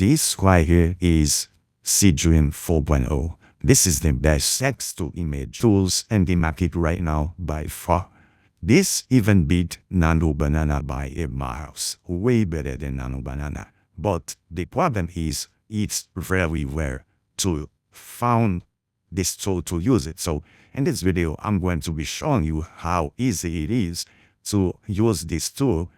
this right here is Seedream 4.0. This is the best text-to-image tools in the market right now by far. This even beat Nano Banana by a mile, way better than Nano Banana. But the problem is it's very rare to find this tool to use it. So in this video, I'm going to be showing you how easy it is to use this tool.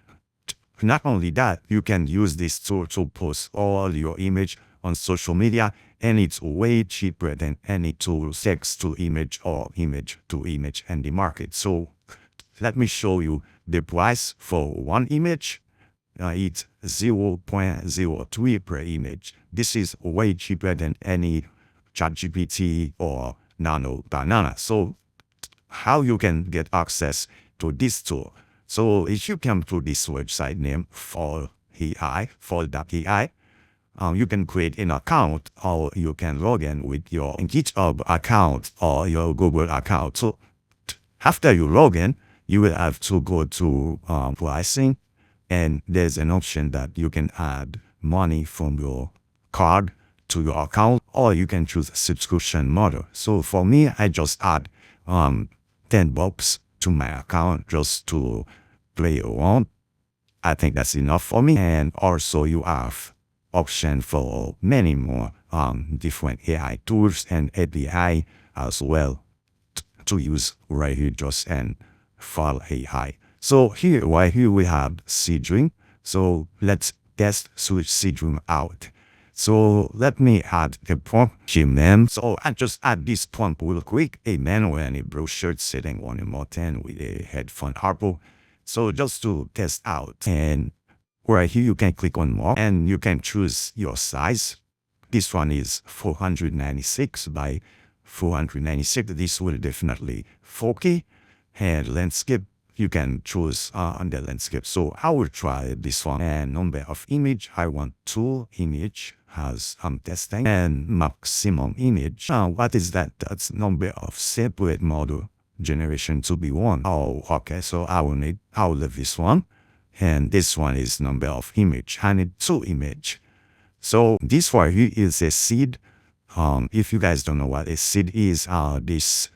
Not only that, you can use this tool to post all your image on social media, and it's way cheaper than any tool text to image or image to image in the market. So let me show you the price for one image. It's 0.03 per image. This is way cheaper than any ChatGPT or Nano Banana. So how you can get access to this tool? So if you come to this website named Fall.ai, you can create an account, or you can log in with your GitHub account or your Google account. So after you log in, you will have to go to pricing, and there's an option that you can add money from your card to your account, or you can choose a subscription model. So for me, I just add $10 to my account just to play around. I think that's enough for me. And also you have option for many more different AI tools and API as well to use right here just in Fall.ai. So here, right here we have Seedream. So let's test switch Seedream out. So let me add a prompt name. So I just add this prompt real quick. A man wearing a blue shirt sitting on a mountain with a headphone harpo. So just to test out, and right here you can click on more and you can choose your size. This one is 496 by 496. This will definitely 4K. And landscape, you can choose on the landscape. So I will try this one. And number of image, I want 2 image as I'm testing. And maximum image, what is that? That's number of separate model generation to be 1. Oh, okay, so I will leave this one. And this one is number of image. I need 2 image. So this right here is a seed. If you guys don't know what a seed is, this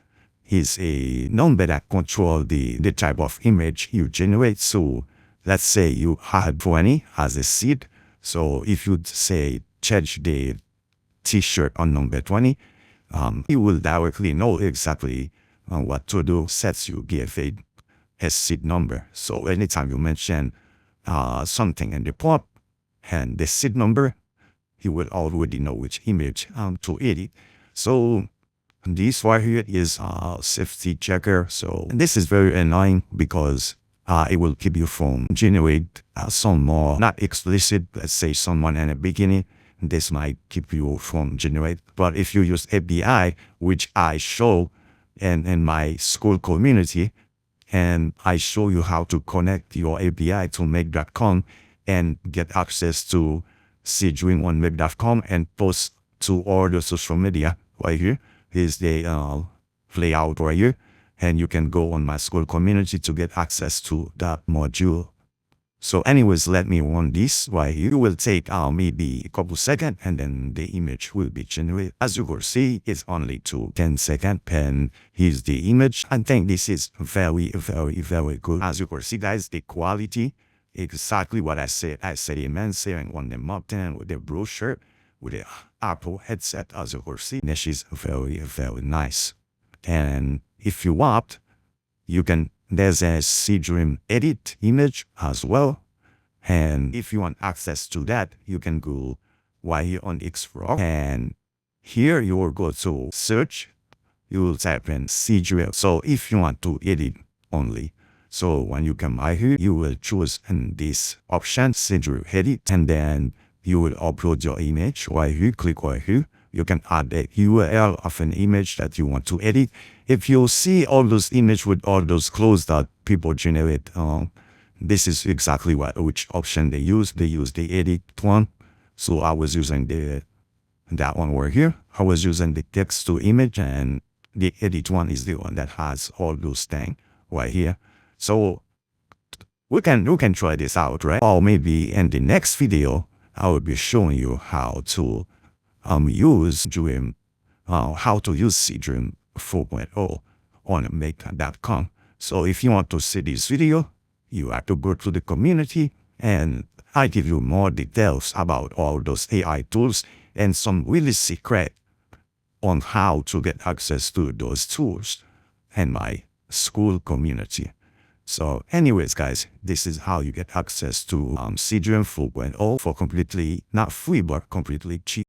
is a number that controls the type of image you generate. So let's say you had 20 as a seed. So if you say change the t-shirt on number 20, you will directly know exactly what to do. Sets you give a seed number. So anytime you mention something in the prompt and the seed number, you will already know which image to edit. So this right here is a safety checker. So this is very annoying because it will keep you from generate some more not explicit, let's say someone in the beginning. This might keep you from generate. But if you use API, which I show in my Skool community, and I show you how to connect your API to make.com and get access to Seedream on make.com and post to all the social media right here. Is the layout right here, and you can go on my Skool community to get access to that module. So anyways, let me run this right here. It will take maybe a couple seconds, and then the image will be generated. As you can see, it's only to 10 seconds, and here's the image. I think this is very, very, very good. As you can see, guys, the quality, exactly what I said. I said a man sitting on the mountain with a blue shirt, with a Apple headset, as you can see. This is very, very nice. And if you want, you can, there's a Seedream edit image as well. And if you want access to that, you can go right here on Explore. And here you will go to search. You will type in Seedream. So if you want to edit only, so when you come right here, you will choose in this option, Seedream edit, and then you will upload your image right here. Click right here. You can add a URL of an image that you want to edit. If you see all those images with all those clothes that people generate, this is exactly which option they use. They use the edit one. So I was using that one right here. I was using the text to image, and the edit one is the one that has all those things right here. So we can try this out, right? Or maybe in the next video, I will be showing you how to use Seedream 4.0 on make.com. So if you want to see this video, you have to go to the community, and I give you more details about all those AI tools and some really secret on how to get access to those tools and my Skool community. So anyways, guys, this is how you get access to Seedream 4.0 for completely, not free, but completely cheap.